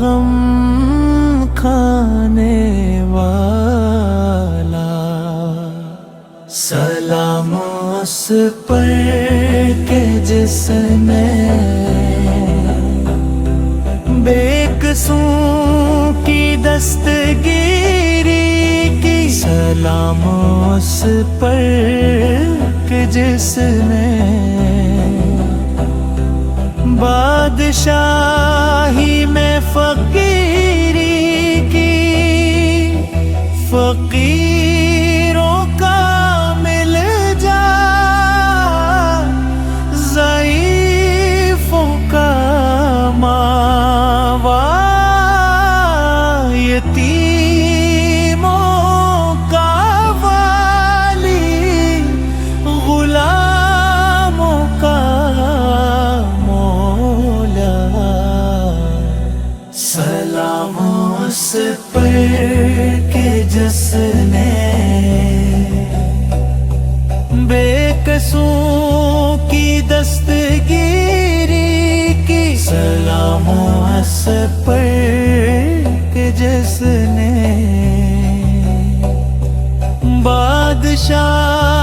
غم کھانے والا، سلام اس پر کہ جس نے بے قصوں کی دستگیری کی، سلام اس پر کہ جس نے بادشاہی میں فقیری کی، فقیروں کا مل جا، ضعیفوں کا ماوا، یتیموں کا والی، غلاموں کا مولا، سلام اس پر کہ جس نے بے قصوں کی دستگیری کی، سلام اس پر کہ جس نے بادشاہ